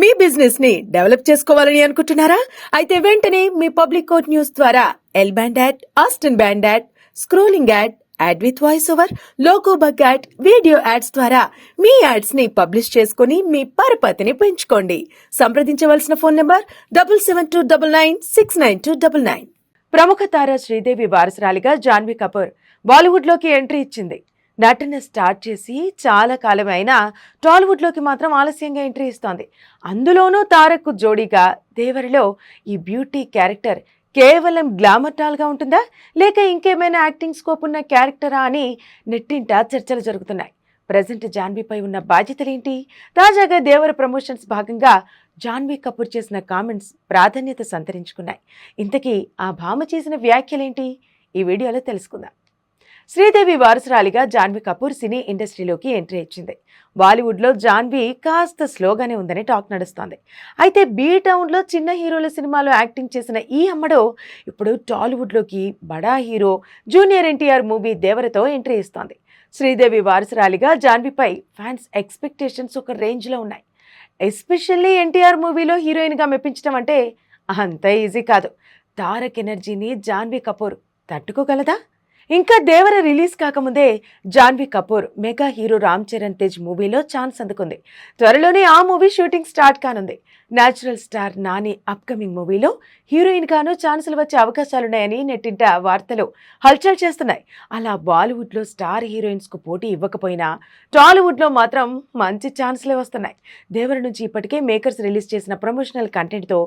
మీ business ని develop చేసుకోవాలని అనుకుంటున్నారా? అయితే వెంటనే మీ పబ్లిక్ కోట్ న్యూస్ ద్వారా L band ad, Aston band ad, scrolling ad with voice over, logo bug ad, video ads ద్వారా మీ యాడ్స్ ని పబ్లిష్ చేసుకుని మీ పరపతిని పెంచుకోండి. సంప్రదించవలసిన ఫోన్ నంబర్ 7729969299. ప్రముఖ తార శ్రీదేవి వారసురాలిగా జాన్వీ కపూర్ బాలీవుడ్ లోకి ఎంట్రీ ఇచ్చింది. నటన స్టార్ట్ చేసి చాలా కాలం అయినా టాలీవుడ్లోకి మాత్రం ఆలస్యంగా ఎంట్రీ ఇస్తోంది. అందులోనూ తారక్కు జోడీగా దేవరలో ఈ బ్యూటీ క్యారెక్టర్ కేవలం గ్లామర్ గా ఉంటుందా, లేక ఇంకేమైనా యాక్టింగ్ స్కోప్ ఉన్న క్యారెక్టరా అని నెట్టింట చర్చలు జరుగుతున్నాయి. ప్రజెంట్ జాన్వీపై ఉన్న బాధ్యతలేంటి? తాజాగా దేవర ప్రమోషన్స్ భాగంగా జాన్వీ కపూర్ చేసిన కామెంట్స్ ప్రాధాన్యత సంతరించుకున్నాయి. ఇంతకీ ఆ భామ చేసిన వ్యాఖ్యలేంటి? ఈ వీడియోలో తెలుసుకుందాం. శ్రీదేవి వారసురాలిగా జాన్వీ కపూర్ సినీ ఇండస్ట్రీలోకి ఎంట్రీ ఇచ్చింది. బాలీవుడ్లో జాన్వీ కాస్త స్లోగానే ఉందని టాక్ నడుస్తోంది. అయితే బీ టౌన్లో చిన్న హీరోల సినిమాలో యాక్టింగ్ చేసిన ఈ అమ్మడు ఇప్పుడు టాలీవుడ్లోకి బడా హీరో జూనియర్ ఎన్టీఆర్ మూవీ దేవరతో ఎంట్రీ ఇస్తోంది. శ్రీదేవి వారసురాలిగా జాన్వీపై ఫ్యాన్స్ ఎక్స్పెక్టేషన్స్ ఒక రేంజ్లో ఉన్నాయి. ఎస్పెషల్లీ ఎన్టీఆర్ మూవీలో హీరోయిన్గా మెప్పించడం అంటే అంత ఈజీ కాదు. తారక్ ఎనర్జీని జాన్వీ కపూర్ తట్టుకోగలదా? ఇంకా దేవర రిలీజ్ కాకముందే జాన్వీ కపూర్ మెగా హీరో రామ్ చరణ్ తేజ్ మూవీలో ఛాన్స్ అందుకుంది. త్వరలోనే ఆ మూవీ షూటింగ్ స్టార్ట్ కానుంది. నేచురల్ స్టార్ నాని అప్కమింగ్ మూవీలో హీరోయిన్ గాను ఛాన్సులు వచ్చే అవకాశాలున్నాయని నెట్టింట వార్తలు హల్చల్ చేస్తున్నాయి. అలా బాలీవుడ్లో స్టార్ హీరోయిన్స్ కు పోటీ ఇవ్వకపోయినా టాలీవుడ్లో మాత్రం మంచి ఛాన్సులే వస్తున్నాయి. దేవర నుంచి ఇప్పటికే మేకర్స్ రిలీజ్ చేసిన ప్రమోషనల్ కంటెంట్తో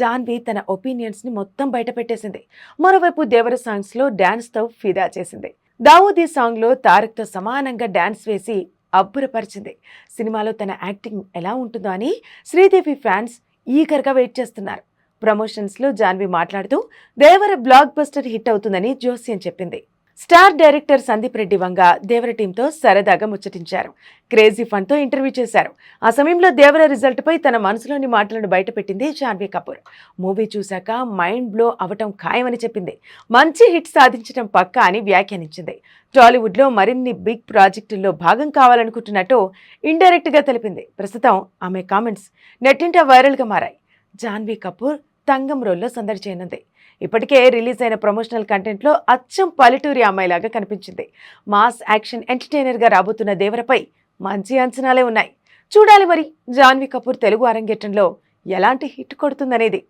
జాన్వీ తన ఒపీనియన్స్ ని మొత్తం బయట పెట్టేసింది. మరోవైపు దేవర సాంగ్స్ లో డాన్స్ తో ఫిదా చేసింది. దావూదీ సాంగ్ లో తారక్ తో సమానంగా డాన్స్ వేసి అబ్బురపరిచింది. సినిమాలో తన యాక్టింగ్ ఎలా ఉంటుందో అని శ్రీదేవి ఫ్యాన్స్ ఈగర్గా వెయిట్ చేస్తున్నారు. ప్రమోషన్స్ లో జాన్వీ మాట్లాడుతూ దేవర బ్లాక్ బస్టర్ హిట్ అవుతుందని జోస్యం చెప్పింది. స్టార్ డైరెక్టర్ సందీప్ రెడ్డి వంగ దేవర టీంతో సరదాగా ముచ్చటించారు. క్రేజీ ఫన్ తో ఇంటర్వ్యూ చేశారు. ఆ సమయంలో దేవర రిజల్ట్ పై తన మనసులోని మాటలను బయటపెట్టింది జాన్వీ కపూర్. మూవీ చూశాక మైండ్ బ్లో అవటం ఖాయమని చెప్పింది. మంచి హిట్ సాధించడం పక్కా అని వ్యాఖ్యానించింది. టాలీవుడ్ లో మరిన్ని బిగ్ ప్రాజెక్టుల్లో భాగం కావాలనుకుంటున్నట్టు ఇండైరెక్ట్ గా తెలిపింది. ప్రస్తుతం ఆమె కామెంట్స్ నెట్టింట వైరల్ గా మారాయి. జాన్వీ కపూర్ తంగం రోల్లో సందడి చేయనుంది. ఇప్పటికే రిలీజ్ అయిన ప్రమోషనల్ కంటెంట్లో అచ్చం పల్లెటూరి అమ్మాయిలాగా కనిపించింది. మాస్ యాక్షన్ ఎంటర్టైనర్గా రాబోతున్న దేవరపై మంచి అంచనాలే ఉన్నాయి. చూడాలి మరి జాన్వీ కపూర్ తెలుగు అరంగేట్రంలో ఎలాంటి హిట్ కొడుతుందనేది.